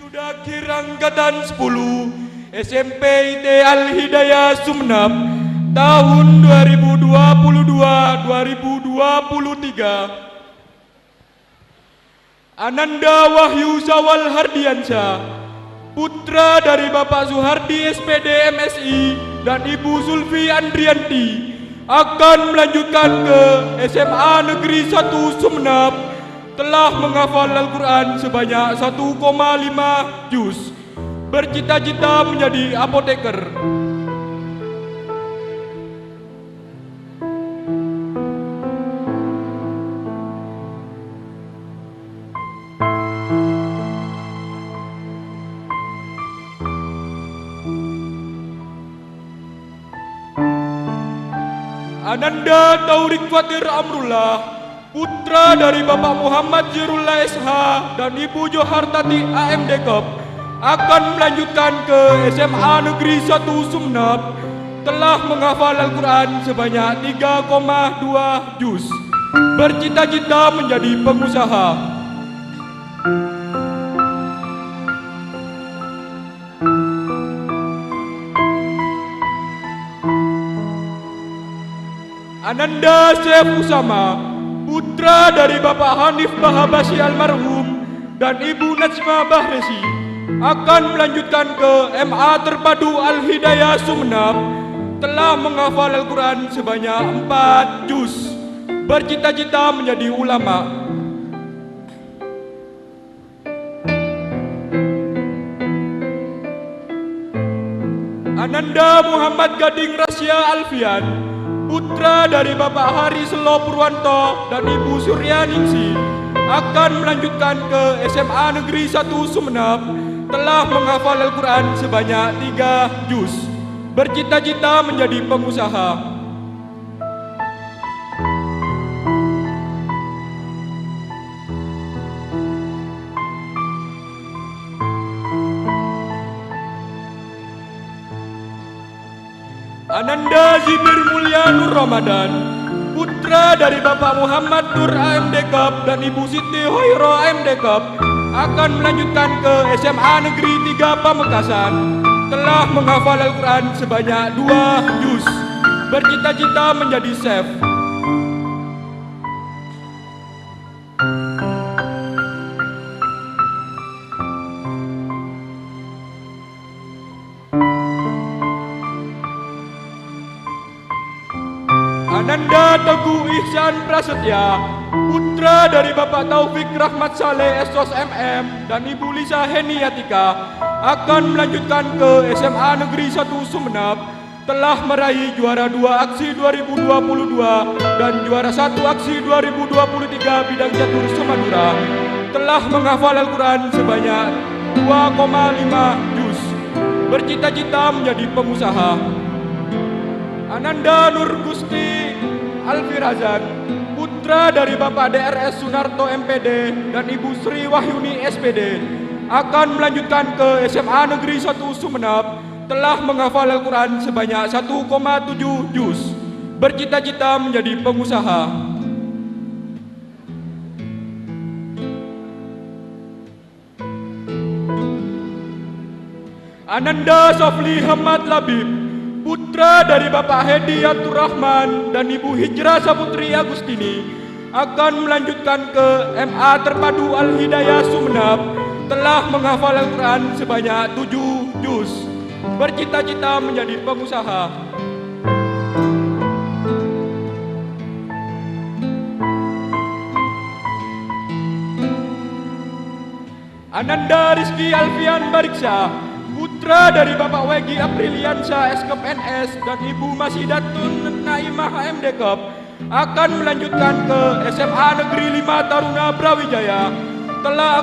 Sudah Angkatan 10 SMP IT Al-Hidayah Sumeneb tahun 2022-2023. Ananda Wahyu Sawal Hardiansyah, putra dari Bapak Suhardi SPD MSI dan Ibu Zulfi Andrianti, akan melanjutkan ke SMA Negeri 1 Sumeneb, telah menghafal Al-Quran sebanyak 1,5 juz, bercita-cita menjadi apoteker. Ananda Taurik Fatir Amrullah, putra dari Bapak Muhammad Zirullah SH dan Ibu Johartati AMDKop, akan melanjutkan ke SMA Negeri 1 Sumeneb, telah menghafal Al-Quran sebanyak 3,2 juz, bercita-cita menjadi pengusaha. Ananda Syekh Usama, putra dari Bapak Hanif Bahabasi almarhum dan Ibu Najma Bahresi, akan melanjutkan ke MA Terpadu Al-Hidayah Sumeneb, telah menghafal Al-Quran sebanyak 4 juz, bercita-cita menjadi ulama. Ananda Muhammad Gading Rasya Alfian, putra dari Bapak Hari Selo Purwanto dan Ibu Suryaningsi, akan melanjutkan ke SMA Negeri 1 Sumeneb, telah menghafal Al-Quran sebanyak 3 juz, bercita-cita menjadi pengusaha. Ananda Zibir Mulya Nur Ramadan, putra dari Bapak Muhammad Nur AMDKop dan Ibu Siti Hoiro AMDKop, akan melanjutkan ke SMA Negeri 3 Pamekasan, telah menghafal Al-Quran sebanyak 2 juz, bercita-cita menjadi chef. Ananda Teguh Ihsan Prasetya, putra dari Bapak Taufik Rahmat Saleh SOS MM dan Ibu Lisa Heniatika, akan melanjutkan ke SMA Negeri 1 Sumeneb, telah meraih juara 2 aksi 2022 dan juara 1 aksi 2023 bidang catur Semadura, telah menghafal Al-Quran sebanyak 2,5 juz, bercita-cita menjadi pengusaha. Ananda Nur Gusti Alfirazan, putra dari Bapak DRS Sunarto MPD dan Ibu Sri Wahyuni SPD, akan melanjutkan ke SMA Negeri 1 Sumeneb, telah menghafal Al-Quran sebanyak 1,7 juz, bercita-cita menjadi pengusaha. Ananda Sofli Hamad Labib, putra dari Bapak Hedi Yatur Rahman dan Ibu Hijrah Saputri Agustini, akan melanjutkan ke MA Terpadu Al-Hidayah Sumeneb, telah menghafal Al-Quran sebanyak 7 juz, bercita-cita menjadi pengusaha. Ananda Rizky Alfian Bariksa, putra dari Bapak Wegi Apriliansyah Eskop NS dan Ibu Masidatun Naimah AMDKop, akan melanjutkan ke SMA Negeri 5 Taruna Brawijaya, telah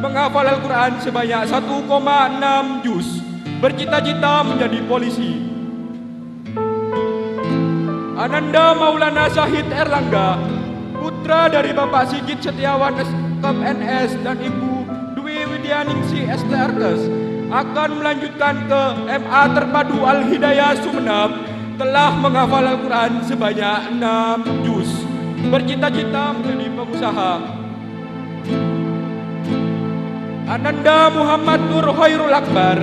menghafal Al-Quran sebanyak 1,6 juz, bercita-cita menjadi polisi. Ananda Maulana Syahid Erlangga, putra dari Bapak Sigit Setiawan Eskop NS dan Ibu Dwi Widyaningsi STRKes, akan melanjutkan ke MA Terpadu Al-Hidayah Sumeneb, telah menghafal Al-Quran sebanyak 6 juz, bercita-cita menjadi pengusaha. Ananda Muhammad Nur Khairul Akbar,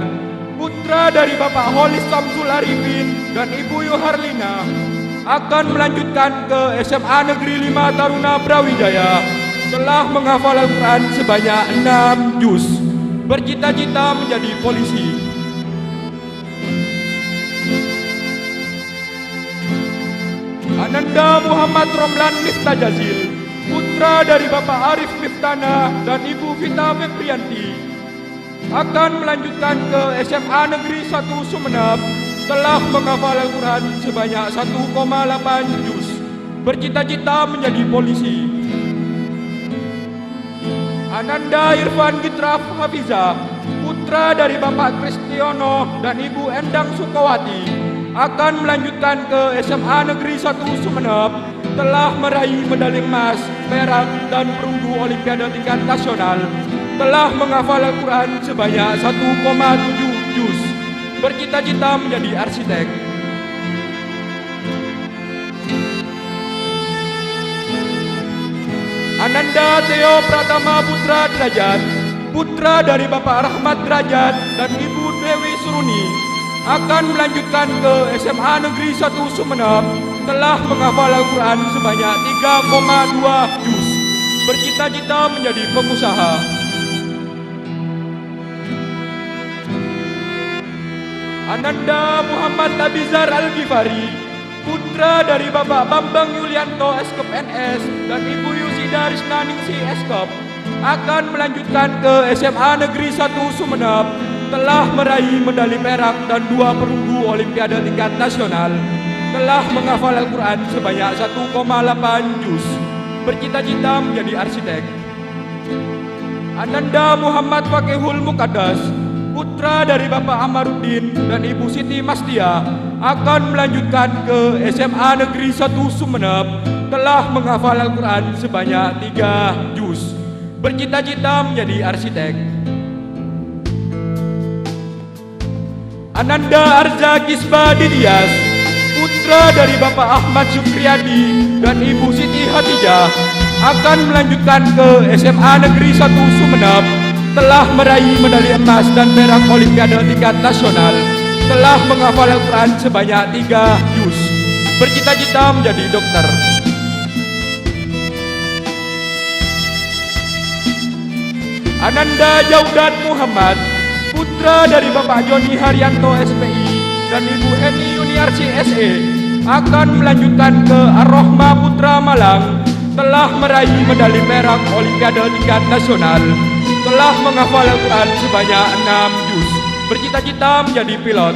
putra dari Bapak Holis Samsul Arifin dan Ibu Yuharlina, akan melanjutkan ke SMA Negeri 5 Taruna Brawijaya. Telah menghafal Al-Quran sebanyak 6 juz. Bercita-cita menjadi polisi. Ananda Muhammad Romlan Mistajazil, putra dari Bapak Arif Miftana dan Ibu Vita Febrianti, akan melanjutkan ke SMA Negeri 1 Sumeneb. Telah menghafal Al-Quran sebanyak 1,8 juz. Bercita-cita menjadi polisi. Ananda Irfan Gitraf Hafiza, putra dari Bapak Kristiono dan Ibu Endang Sukawati, akan melanjutkan ke SMA Negeri 1 Sumeneb. Telah meraih medali emas, perak, dan perunggu Olimpiade tingkat nasional. Telah menghafal Al-Quran sebanyak 1,7 juz. Bercita-cita menjadi arsitek. Ananda Theo Pratama Putra Derajat, putra dari Bapak Rahmat Derajat dan Ibu Dewi Suruni, akan melanjutkan ke SMA Negeri 1 Sumeneb. Telah menghafal Al-Quran sebanyak 3,2 juz. Bercita-cita menjadi pengusaha. Ananda Muhammad Abizar Al-Ghifari, putra dari Bapak Bambang Yulianto Eskop NS dan Ibu Yusida Risnaningsi Eskop, akan melanjutkan ke SMA Negeri 1 Sumeneb. Telah meraih medali perak dan 2 perunggu Olimpiade tingkat nasional. Telah menghafal Al-Quran sebanyak 1,8 juz. Bercita-cita menjadi arsitek. Ananda Muhammad Fakihul Muqaddas, putra dari Bapak Amaruddin dan Ibu Siti Mastia, akan melanjutkan ke SMA Negeri 1 Sumeneb. Telah menghafal Al-Quran sebanyak 3 juz. Bercita-cita menjadi arsitek. Ananda Arza Kisba Didias, putra dari Bapak Ahmad Sukriyadi dan Ibu Siti Hatijah, akan melanjutkan ke SMA Negeri 1 Sumeneb. Telah meraih medali emas dan perak Olimpiade tingkat nasional. Telah menghafal Al-Quran sebanyak 3 juz. Bercita-cita menjadi dokter. Ananda Jaudat Muhammad, putra dari Bapak Joni Haryanto SPI dan Ibu Heni Yuniarsi SE, akan melanjutkan ke Ar-Rohma Putra Malang. Telah meraih medali perak Olimpiade tingkat nasional. Telah menghafal Al-Quran sebanyak 6 juz. Bercita-cita menjadi pilot.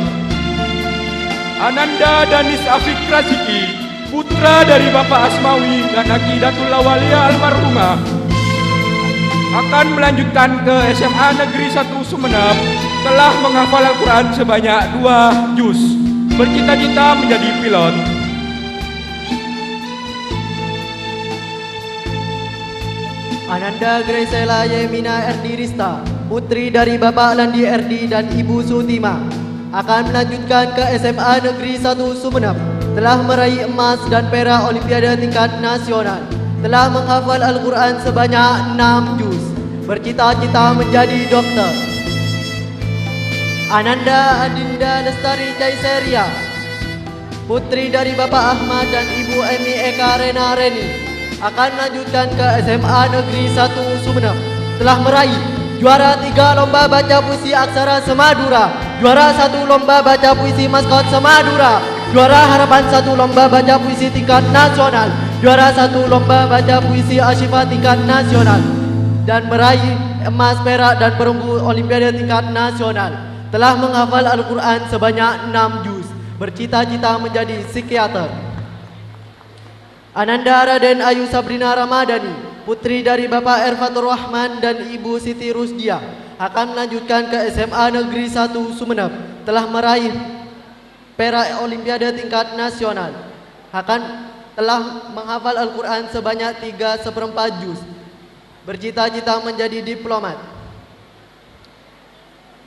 Ananda Danis Afik Raziki, putra dari Bapak Asmawi dan Aqidatullah Walia Almarhumah, akan melanjutkan ke SMA Negeri 1 Sumeneb. Telah menghafal Al-Quran sebanyak 2 juz. Bercita-cita menjadi pilot. Ananda Graciela Yemina Erdi Rista, putri dari Bapak Landi Erdi dan Ibu Sutima, akan melanjutkan ke SMA Negeri 1 Sumeneb. Telah meraih emas dan perak Olimpiade tingkat nasional. Telah menghafal Al-Quran sebanyak 6 juz. Bercita-cita menjadi dokter. Ananda Adinda Lestari Jaiseria, putri dari Bapak Ahmad dan Ibu Emi Eka Rena Reni, akan melanjutkan ke SMA Negeri 1 Sumeneb. Telah meraih juara 3 lomba baca puisi aksara Semadura, juara 1 lomba baca puisi maskot Semadura, juara harapan 1 lomba baca puisi tingkat nasional, juara 1 lomba baca puisi Asyifa tingkat nasional, dan meraih emas, perak, dan perunggu Olimpiade tingkat nasional. Telah menghafal Al-Quran sebanyak 6 juz. Bercita-cita menjadi psikiater. Ananda Raden Ayu Sabrina Ramadhani, putri dari Bapak Erfatur Rahman dan Ibu Siti Rusdia, akan melanjutkan ke SMA Negeri 1 Sumeneb. Telah meraih perak Olimpiade tingkat nasional. Telah menghafal Al-Quran sebanyak 3/4 juz. Bercita-cita menjadi diplomat.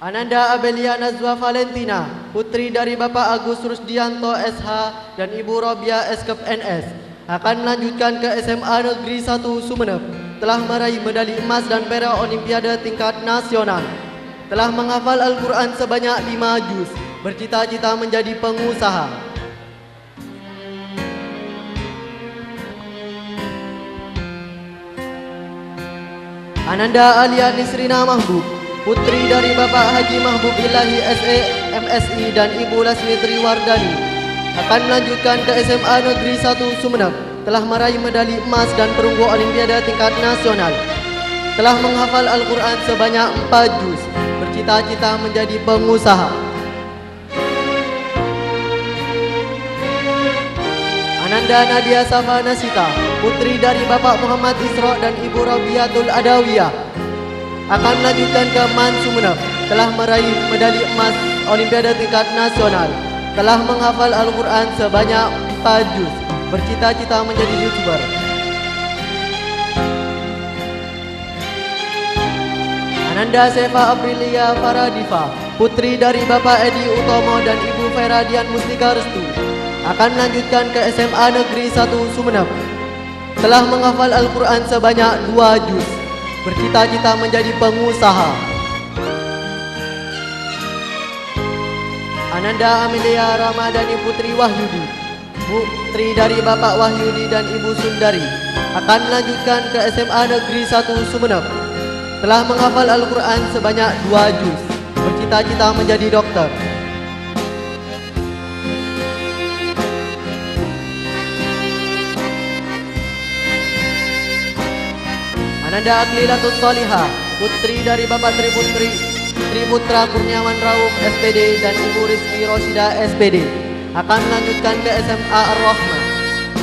Ananda Abelia Nazwa Valentina, putri dari Bapak Agus Rusdianto SH dan Ibu Robia Eskep NS, akan melanjutkan ke SMA Negeri 1 Sumeneb. telah meraih medali emas dan perak Olimpiade tingkat nasional. Telah menghafal Al-Quran sebanyak 5 juz, bercita-cita menjadi pengusaha. Ananda Alia Nisrina Mahbub, putri dari Bapak Haji Mahbub Ilahi SE MSI dan Ibu Lasmi Triwardani, akan melanjutkan ke SMA Negeri 1 Sumeneb. Telah meraih medali emas dan perunggu Olimpiade tingkat nasional. Telah menghafal Al-Quran sebanyak 4 juz, bercita-cita menjadi pengusaha. Ananda Nadia Safa Nasita, putri dari Bapak Muhammad Isra dan Ibu Rabiatul Adawiyah, akan melanjutkan ke MAN Sumeneb. Telah meraih medali emas Olimpiade tingkat nasional. Telah menghafal Al-Quran sebanyak 4 juz, bercita-cita menjadi YouTuber. Ananda Sefa Aprilia Faradifa, putri dari Bapak Edi Utomo dan Ibu Feradian Mustika Restu, akan melanjutkan ke SMA Negeri 1 Sumeneb. Telah menghafal Al-Quran sebanyak 2 juz, bercita-cita menjadi pengusaha. Ananda Amelia Ramadhani putri Wahyudi, putri dari Bapak Wahyudi dan Ibu Sundari, akan melanjutkan ke SMA Negeri 1 Sumeneb. Telah menghafal Al-Quran sebanyak 2 juz, bercita-cita menjadi dokter. Ananda Aklilatus Solihah, putri dari Bapak Triputra Kurniawan Rauf SPD dan Ibu Rizki Roshida SPD, akan melanjutkan ke SMA Ar-Rahmah.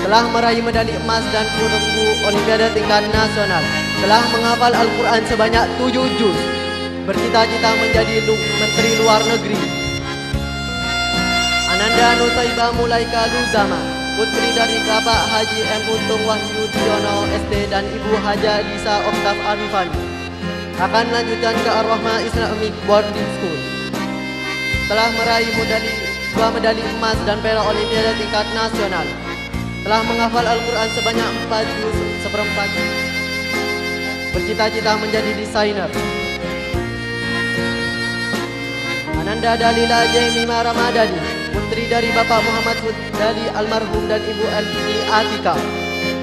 Telah meraih medali emas dan perunggu Olimpiade tingkat nasional. Telah menghafal Al-Quran sebanyak 7 juz, bercita-cita menjadi Menteri Luar Negeri. Ananda Nusaibah Mulaika Luzama, putri dari Bapak Haji M. Untung Wahyudiono ST dan Ibu Haja Disa Oktaf Arifani, akan melanjutkan ke Ar-Rahmah Islamic Boarding School. Telah meraih 2 medali emas dan perak Olimpiade tingkat nasional. Telah menghafal Al-Quran sebanyak 4 juz seperempat. Bercita-cita menjadi desainer. Ananda Dalila Jaimima Ramadhani, putri dari Bapak Muhammad Hudali almarhum dan Ibu Elvi Atika,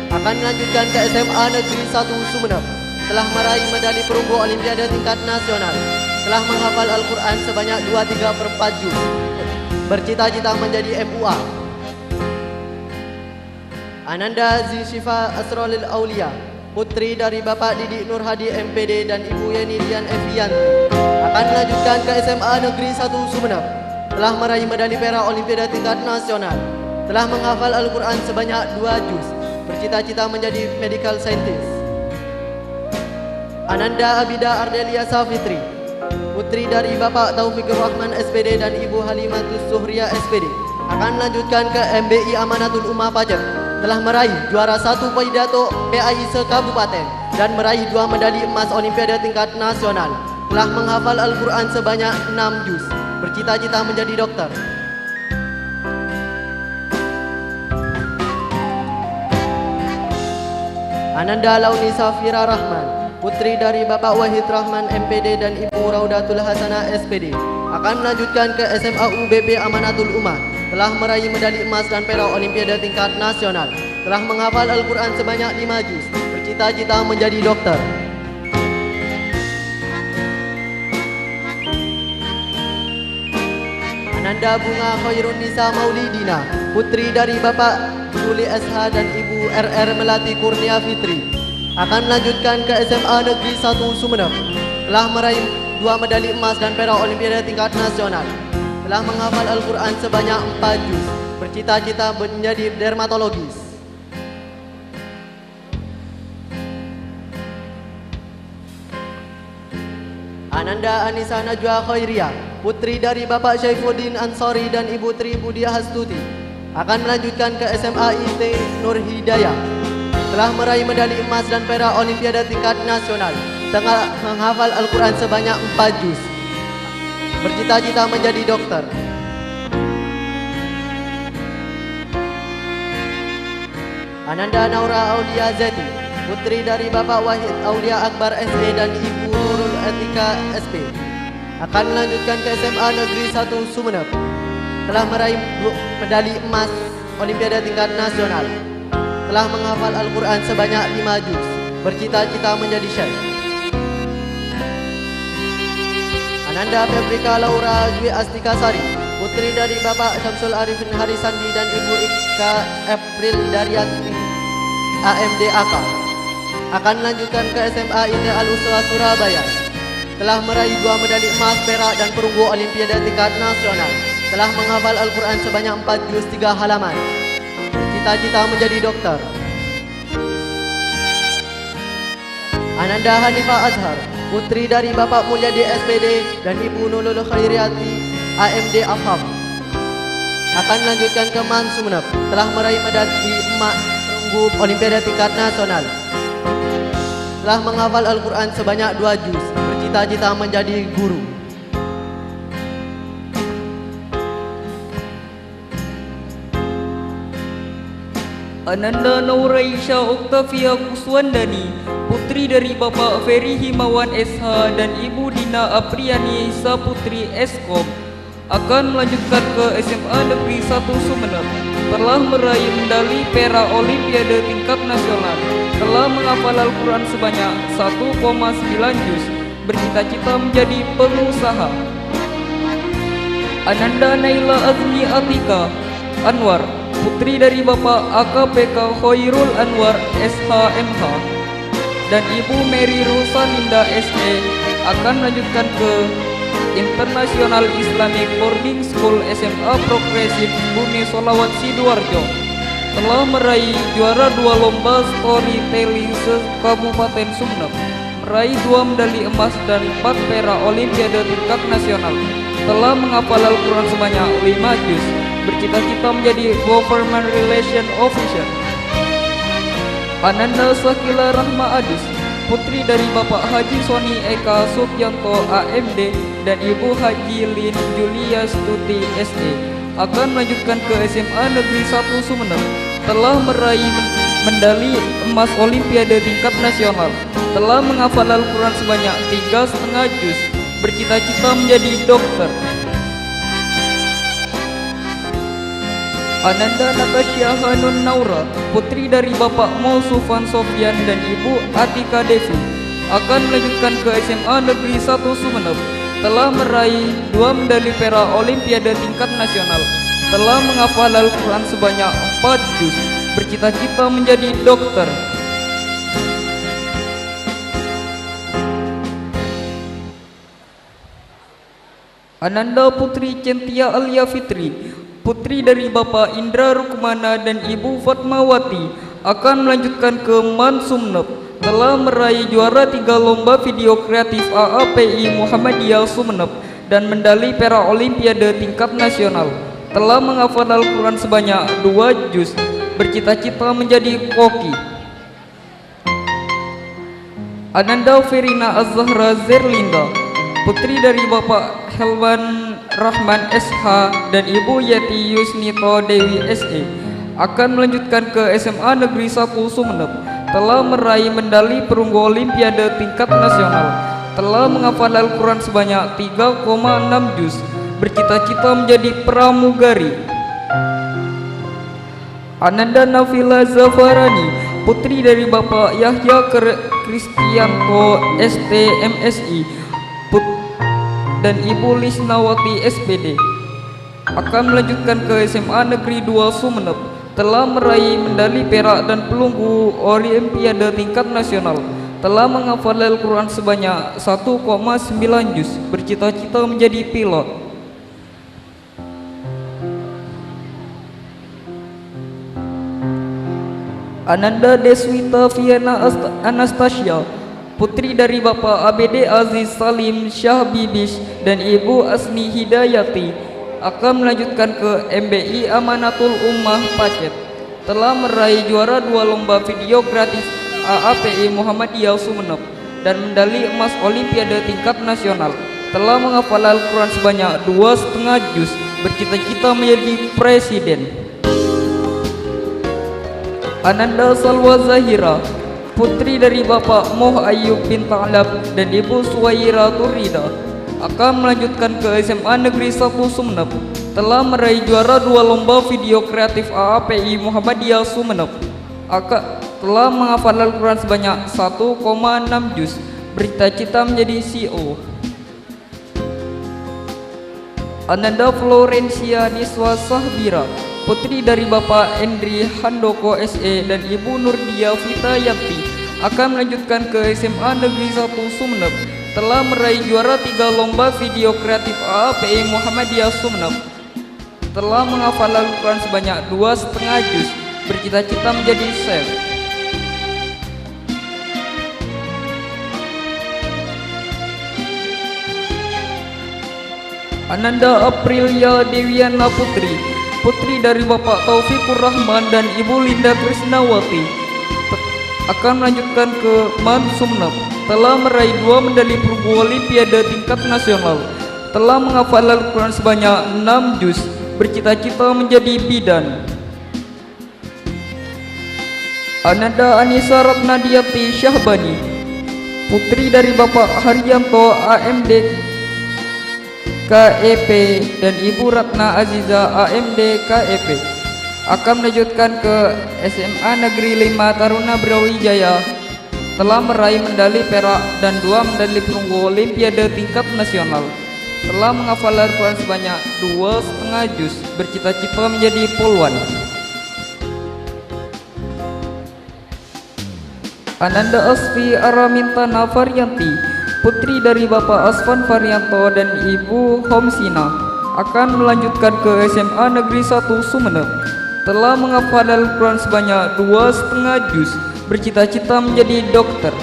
akan melanjutkan ke SMA Negeri 1 Sumeneb. Telah meraih medali perunggu Olimpiade tingkat nasional. Telah menghafal Al-Quran sebanyak 2/3/4 juz. Bercita-cita menjadi MUA. Ananda Zishifa Asrolil Aulia, putri dari Bapak Didik Nur Hadi MPD dan Ibu Yeni Dian Evianti, akan melanjutkan ke SMA Negeri 1 Sumeneb. Telah meraih medali perak Olimpiade tingkat nasional. Telah menghafal Al-Quran sebanyak 2 juz. Bercita-cita menjadi medical scientist. Ananda Abida Ardelia Safitri, putri dari Bapak Taufikur Rahman SPD dan Ibu Halimatus Suhriya SPD, akan melanjutkan ke MBI Amanatul Ummah Pajak. Telah meraih juara 1 pidato PAI se-Kabupaten dan meraih 2 medali emas Olimpiade tingkat nasional. Telah menghafal Al-Quran sebanyak 6 juz. Bercita-cita menjadi dokter. Ananda Launi Safira Rahman, putri dari Bapak Wahid Rahman MPD dan Ibu Raudatul Hasanah SPD, akan melanjutkan ke SMA UBP Amanatul Ummah. Telah meraih medali emas dan perak Olimpiade tingkat nasional. Telah menghafal Al-Quran sebanyak 5 juz. Bercita-cita menjadi dokter. Ananda Bunga Khairun Nisa Maulidina, putri dari Bapak Juli SH dan Ibu RR Melati Kurnia Fitri, akan melanjutkan ke SMA Negeri 1 Sumeneb. Telah meraih 2 medali emas dan perak Olimpiade tingkat nasional. Telah menghafal Al-Quran sebanyak 4 juz. Bercita-cita menjadi dermatologis. Ananda Anissa Najwa Khairia, putri dari Bapak Syaifuddin Ansori dan Ibu Tri Budia Hastuti, akan melanjutkan ke SMA IT Nur Hidayah. Telah meraih medali emas dan perak Olimpiade tingkat nasional. Tengah menghafal Al-Quran sebanyak 4 juz. Bercita-cita menjadi dokter. Ananda Naura Aulia Zeti, putri dari Bapak Wahid Aulia Akbar SE dan Ibu Nurul Etika SP, akan melanjutkan ke SMA Negeri 1 Sumeneb. Telah meraih medali emas Olimpiade tingkat nasional. Telah menghafal Al-Quran sebanyak 5 juz. Bercita-cita menjadi syekh. Ananda Febrika Laura Dwi Astika Sari, putri dari Bapak Syamsul Arifin Harisandi dan Ibu Ika April Daryanti AMD AK, akan melanjutkan ke SMA Indah Al-Usra Surabaya. Telah meraih 2 medali emas, perak dan perunggu Olimpiade tingkat nasional. Telah menghafal Al-Quran sebanyak 4 juz 3 halaman. Cita-cita menjadi dokter. Ananda Hanifah Azhar, putri dari Bapak Mulyadi SPD dan Ibu Nurul Khairiati AMD AFAM, akan melanjutkan ke MAN Sumeneb. Telah meraih medali emas perunggu Olimpiade tingkat nasional. Telah menghafal Al-Quran sebanyak 2 juz. Bercita-cita menjadi guru. Ananda Nauraisha Oktavia Kuswandani, putri dari Bapak Ferry Himawan SH dan Ibu Dina Apriani Saputri Eskom, akan melanjutkan ke SMA Negeri 1 Sumeneb. Telah meraih medali perak Olimpiade tingkat nasional. Telah menghafal Al-Quran sebanyak 1,9 juz. Bercita-cita menjadi pengusaha. Ananda Naila Azmi Atika Anwar, putri dari Bapak AKPK Khairul Anwar SHMH dan Ibu Mary Rusaninda SE, akan melanjutkan ke International Islamic Boarding School SMA Progresif Bumi Solawat Sidoarjo. Telah meraih juara 2 lomba storytelling se-Kabupaten Sumeneb. Meraih 2 medali emas dan 4 perak Olimpiade tingkat nasional. Telah menghafal Al-Quran sebanyak 5 juz. Bercita-cita menjadi Government Relation Officer. Ananda Sakila Rahma Adis, putri dari Bapak Haji Soni Eka Sukianto AMD dan Ibu Haji Lin Julia Stuti SE, akan melanjutkan ke SMA Negeri 1 Sumeneb. Telah meraih medali emas Olimpiade tingkat nasional. Telah menghafal Al-Quran sebanyak 3,5 juz. Bercita-cita menjadi dokter. Ananda Natasha Hanun Naura, putri dari Bapak Mausufan Sofyan dan Ibu Atika Devi, akan melanjutkan ke SMA Negeri 1 Sumeneb. Telah meraih 2 medali perak Olimpiade tingkat nasional. Telah menghafal Al-Quran sebanyak 4 juz. Bercita-cita menjadi dokter. Ananda Putri Centia Alia Fitri, putri dari Bapak Indra Rukmana dan Ibu Fatmawati, akan melanjutkan ke MAN Sumeneb. Telah meraih juara 3 lomba video kreatif AAPI Muhammadiyah Sumeneb dan medali perak Olimpiade tingkat nasional. Telah menghafal Al-Quran sebanyak 2 juz. Bercita-cita menjadi koki. Ananda Verina Az-Zahra Zerlinda, putri dari Bapak Helwan Rahman SH dan Ibu Yeti Yusnito Dewi SE, akan melanjutkan ke SMA Negeri 1 Sumeneb. Telah meraih medali perunggu Olimpiade tingkat nasional. Telah menghafal Al-Quran sebanyak 3,6 juz. Bercita-cita menjadi pramugari. Ananda Nafila Zafarani, putri dari Bapak Yahya Kristianto ST MSI dan Ibu Lisnawati SPD, akan melanjutkan ke SMA Negeri 2 Sumeneb. Telah meraih medali perak dan perunggu Olimpiade tingkat nasional. Telah menghafal Al-Quran sebanyak 1,9 juz. Bercita-cita menjadi pilot. Ananda Deswita Viana Anastasia, putri dari Bapak ABD Aziz Salim Syah Bibis dan Ibu Asni Hidayati, akan melanjutkan ke MBI Amanatul Ummah Pacet. Telah meraih juara 2 lomba video gratis AAPI Muhammadiyah Sumeneb dan medali emas Olimpiade tingkat nasional. Telah menghafal Al-Quran sebanyak 2,5 juz. Bercita-cita menjadi presiden. Ananda Salwa Zahira, putri dari Bapak Moh Ayub bin Ta'lab dan Ibu Suwaira Turida, akan melanjutkan ke SMA Negeri 1 Sumeneb. Telah meraih juara 2 lomba video kreatif AAPI Muhammadiyah Sumeneb. Telah menghafal Al-Quran sebanyak 1,6 juz. Bercita-cita menjadi CEO. Ananda Florencia Niswa Sahbira, putri dari Bapak Endri Handoko SE dan Ibu Nurdia Vita Yanti, akan melanjutkan ke SMA Negeri 1 Sumeneb. Telah meraih juara 3 lomba video kreatif AAPI Muhammadiyah Sumeneb. Telah menghafal Al-Quran sebanyak 2,5 juz. Bercita-cita menjadi chef. Ananda Aprilia Dewiana Putri, putri dari Bapak Taufikur Rahman dan Ibu Linda Krisnawati, akan melanjutkan ke MAN Sumeneb. Telah meraih 2 medali perunggu Olimpiade tingkat nasional. Telah menghafal Al-Quran sebanyak 6 juz. Bercita-cita menjadi bidan. Ananda Anissa Ratnadiati Syahbani, putri dari Bapak Haryanto AMD KEP dan Ibu Ratna Aziza AMD KEP, akan melanjutkan ke SMA Negeri 5 Taruna Brawijaya. Telah meraih medali perak dan 2 medali perunggu Olimpiade tingkat nasional. Telah menghafal Al-Quran sebanyak 2,5 juz. Bercita-cita menjadi polwan. Ananda Asfi Aramintana Varianti, putri dari Bapak Asfan Varianto dan Ibu Homsina, akan melanjutkan ke SMA Negeri 1 Sumeneb. Telah menghafal Al-Quran sebanyak 2,5 juz. Bercita-cita menjadi dokter.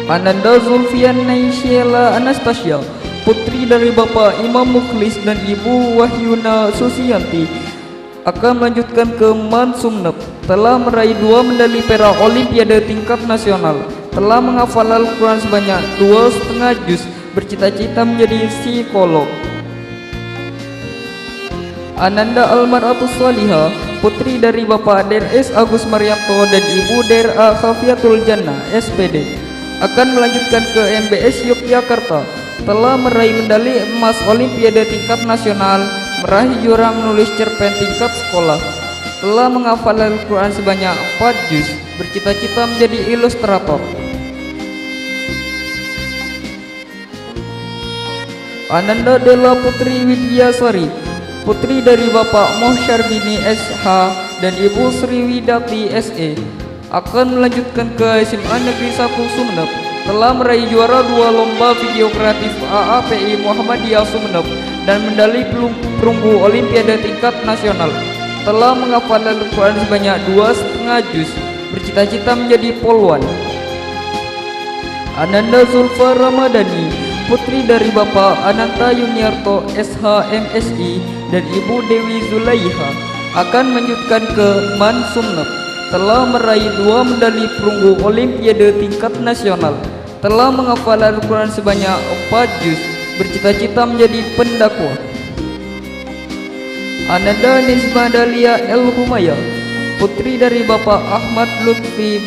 Ananda Zulfian Naishiela Anastasia, putri dari Bapak Imam Mukhlis dan Ibu Wahyuna Susianti, akan melanjutkan ke MAN Sumeneb. Telah meraih 2 medali perak Olimpiade tingkat nasional. Telah menghafal Al-Quran sebanyak 2,5 juz. Bercita-cita menjadi psikolog. Ananda Almaratus Salihah, putri dari Bapak DRS Agus Marianto dan Ibu DRA Khafiatul Jannah SPD, akan melanjutkan ke MBS Yogyakarta. Telah meraih medali emas Olimpiade tingkat nasional, meraih juara menulis cerpen tingkat sekolah. Telah menghafal Al-Quran sebanyak 4 juz. Bercita-cita menjadi ilustrator. Ananda Della Putri Widyasari, putri dari Bapak Moh Syarbini SH dan Ibu Sriwidati SE, akan melanjutkan ke SMA Negeri 1 Sumeneb. Telah meraih juara 2 lomba video kreatif AAPI Muhammadiyah Sumeneb dan medali perunggu Olimpiade tingkat nasional. Telah menghafal Al-Quran sebanyak 2,5 juz. Bercita-cita menjadi polwan. Ananda Zulfa Ramadhani, putri dari Bapak Ananta Yuniarto SH MSI dan Ibu Dewi Zulaiha, akan melanjutkan ke MAN Sumeneb. Telah meraih 2 medali perunggu Olimpiade tingkat nasional. Telah menghafal Al-Quran sebanyak 4 juz. Bercita-cita menjadi pendakwah. Ananda Nizma Dalia El Humaya, putri dari Bapak Ahmad Lutfi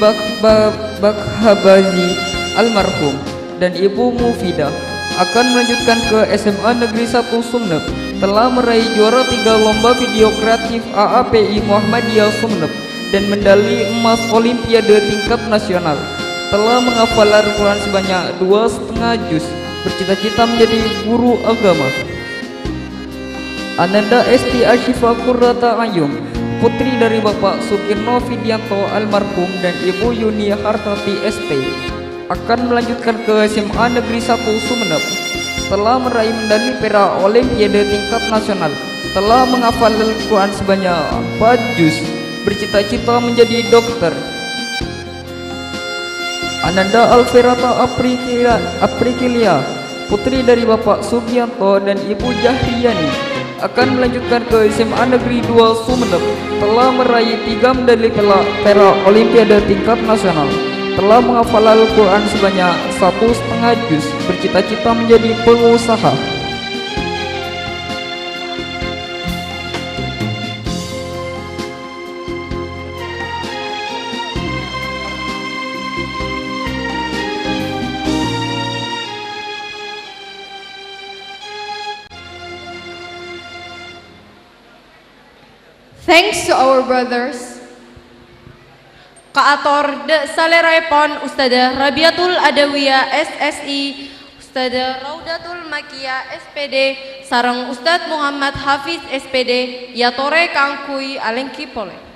Bakhabazi almarhum dan Ibu Mufidah, akan melanjutkan ke SMA Negeri 1 Sumeneb. Telah meraih juara 3 lomba video kreatif AAPI Muhammadiyah Sumeneb dan medali emas Olimpiade tingkat nasional. Telah menghafal Al-Quran sebanyak 2,5 juz. Bercita-cita menjadi guru agama. Ananda Esti Ashifa Kurrata Ayum, putri dari Bapak Sukirno Fidianto almarhum dan Ibu Yuni Hartati SP, akan melanjutkan ke SMA Negeri 1 Sumeneb. Telah meraih medali perak Olimpiade tingkat nasional. Telah menghafal Al-Quran sebanyak 4 juz. Bercita-cita menjadi dokter. Ananda Alferata Aprikilia, putri dari Bapak Sugianto dan Ibu Jahriyani, akan melanjutkan ke SMA Negeri 2 Sumeneb. Telah meraih 3 medali perak Olimpiade tingkat nasional. Telah menghafal Al-Quran sebanyak 1,5 juz. Bercita-cita menjadi pengusaha. Thanks to our brothers. Kaator de Saleraipon Ustadzah Rabiatul Adawiyah SSI, Ustadzah Raudatul Makia SPD, sareng Ustadz Muhammad Hafiz SPD, Yatore Kangkui Alengki Pole.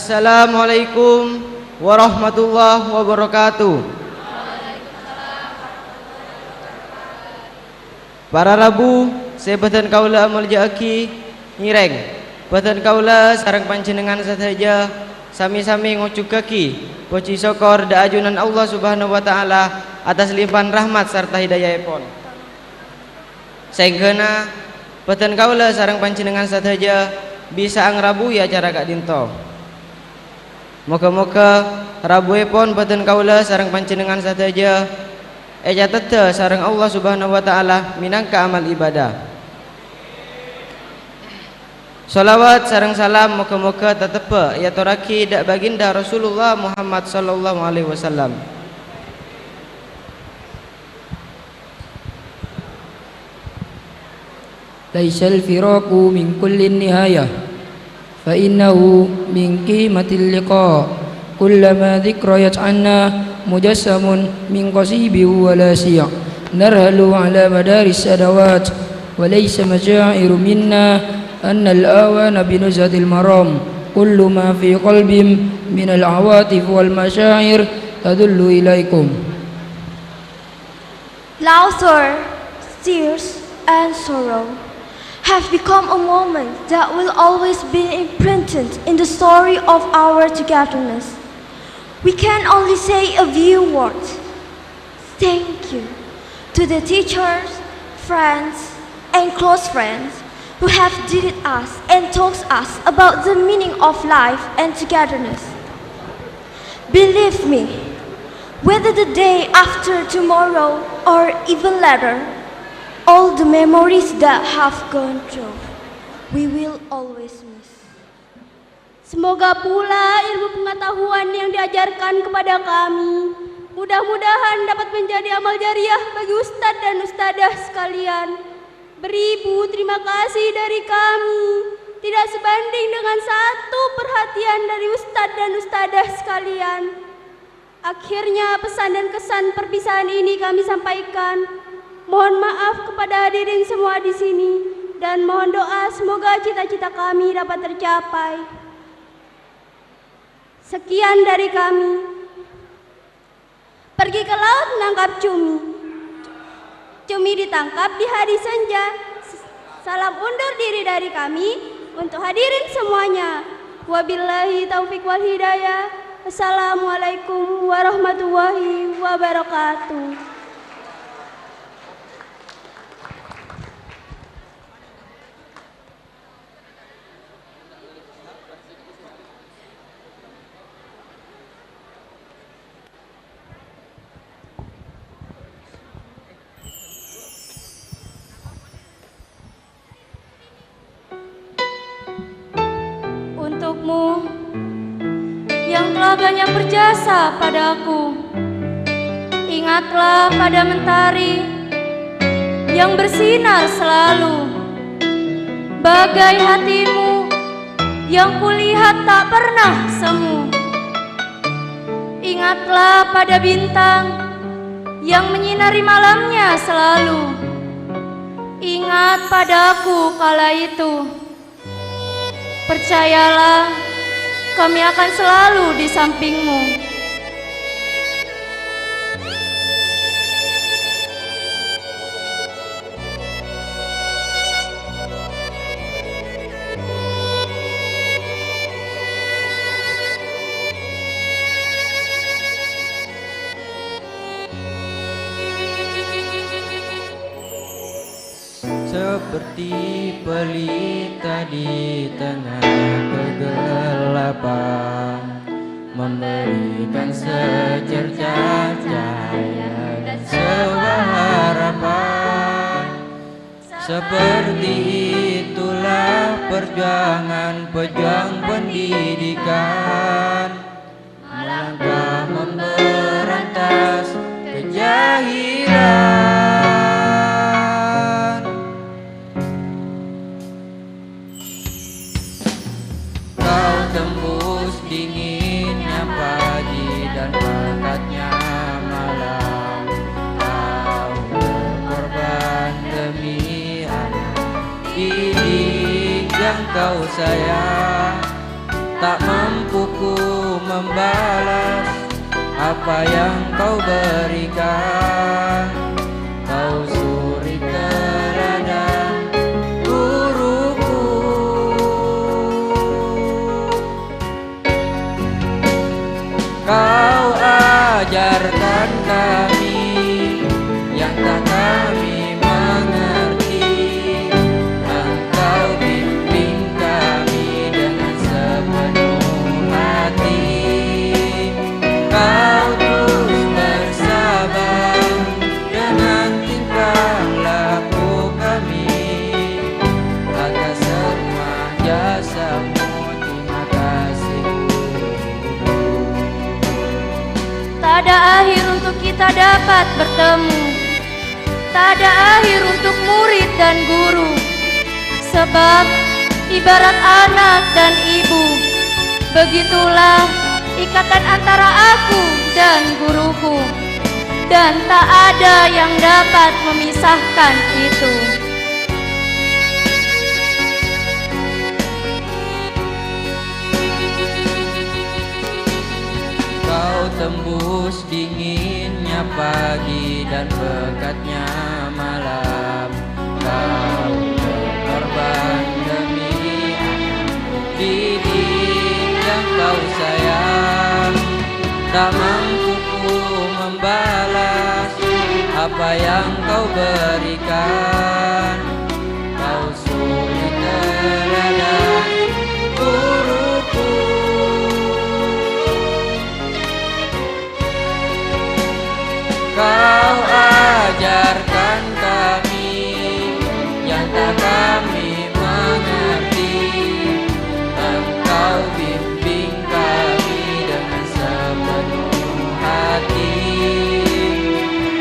Assalamualaikum warahmatullahi wabarakatuh. Para Rabu, sebatan kaula amal jaki nyireng batan kaula sareng panjenengan sahaja sami-sami ngucuk kaki puji syukur da ajunan Allah Subhanahu wa taala atas limpahan rahmat serta hidayahipun. Saenggeuna batan kaula sareng panjenengan sahaja bisa angrabuy acara Kak Dinto. Moga-moga rabuipun batan kaula sareng panjenengan sahaja eja tete sareng Allah Subhanahu wa taala minangka amal ibadah. Salawat sareng salam moga-moga tetepa ya toraki dak baginda Rasulullah Muhammad sallallahu alaihi wasallam. Laisal firaku min kullin nihayah fa innahu min qimatil liqa kullama dhikra yat'anna mujassamun min qasibi wa la siya narhalu ala madaris sadawat wa laysa majairu minna anna al-awana binuzhatil maram kullu ma fi qalbin min al-awatif wal masyair tadullu ilaikum. Laughter, tears, and sorrow have become a moment that will always be imprinted in the story of our togetherness. We can only say a few words. Thank you to the teachers, friends, and close friends who have guided us and taught us about the meaning of life and togetherness. Believe me, whether the day after tomorrow or even later, all the memories that have gone through, we will always miss. Semoga pula ilmu pengetahuan yang diajarkan kepada kami mudah-mudahan dapat menjadi amal jariah bagi ustadz dan ustadzah sekalian. Beribu terima kasih dari kami tidak sebanding dengan satu perhatian dari ustadz dan ustadzah sekalian. Akhirnya pesan dan kesan perpisahan ini kami sampaikan. Mohon maaf kepada hadirin semua di sini dan mohon doa semoga cita-cita kami dapat tercapai. Sekian dari kami. Pergi ke laut menangkap cumi. Cumi ditangkap di hari senja. Salam undur diri dari kami untuk hadirin semuanya. Wabillahi taufik wal hidayah. Assalamualaikum warahmatullahi wabarakatuh. Untukmu yang telah banyak berjasa padaku, ingatlah pada mentari yang bersinar selalu, bagai hatimu yang kulihat tak pernah semu. Ingatlah pada bintang yang menyinari malamnya selalu. Ingat padaku kala itu. Percayalah, kami akan selalu di sampingmu. Seperti pelita di tengah kegelapan, memberikan secercah cahaya dan sebuah harapan. Seperti itulah perjuangan pejuang pendidikan, melangkah memberantas kejahilan. Tembus dinginnya pagi dan pekatnya malam, kau berkorban demi anak didik yang kau sayang. Tak mampu ku membalas apa yang kau berikan. Kau suri teladan ajarkan kami yang tak kami mengerti. Engkau bimbing kami dengan sepenuh hati. Kau terus bersabar dengan tingkah laku kami. Atas semua jasamu, terima kasih. Tak ada akhir untuk kita dapat bertemu. Tak ada akhir untuk murid dan guru. Sebab ibarat anak dan ibu, begitulah ikatan antara aku dan guruku. Dan tak ada yang dapat memisahkan itu. Kau tembus dinginnya pagi dan pekatnya malam. Kau berkorban demi didik yang kau sayang. Tak mampu ku membalas apa yang kau berikan. Kau suri teladan guruku. Kau ajarkan kami yang tak kami mengerti. Engkau bimbing kami dengan sepenuh hati.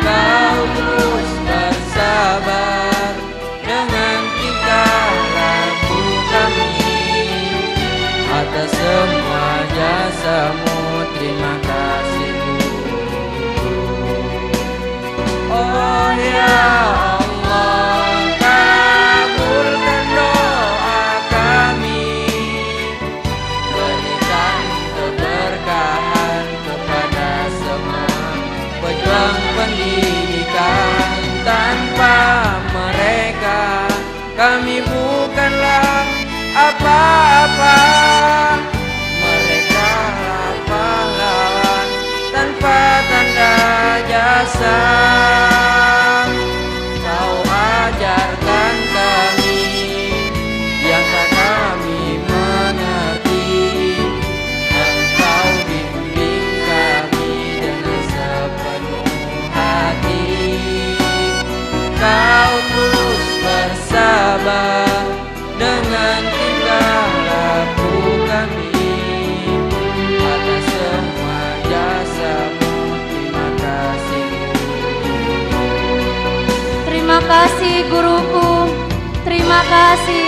Kau terus bersabar dengan tingkah laku kami. Atas semua jasamu, terima kasih. Oh ya Allah, kabulkan doa kami. Berikan keberkahan kepada semua pejuang pendidikan. Tanpa mereka kami bukanlah apa-apa. Mereka lah pahlawan tanpa tanda jasa. Kau ajarkan kami yang tak kami mengerti. Engkau bimbing kami dengan sepenuh hati. Kau terus bersabar dengan tingkah laku kami. Atas semua jasamu, terima kasih. Terima kasih guruku. Terima kasih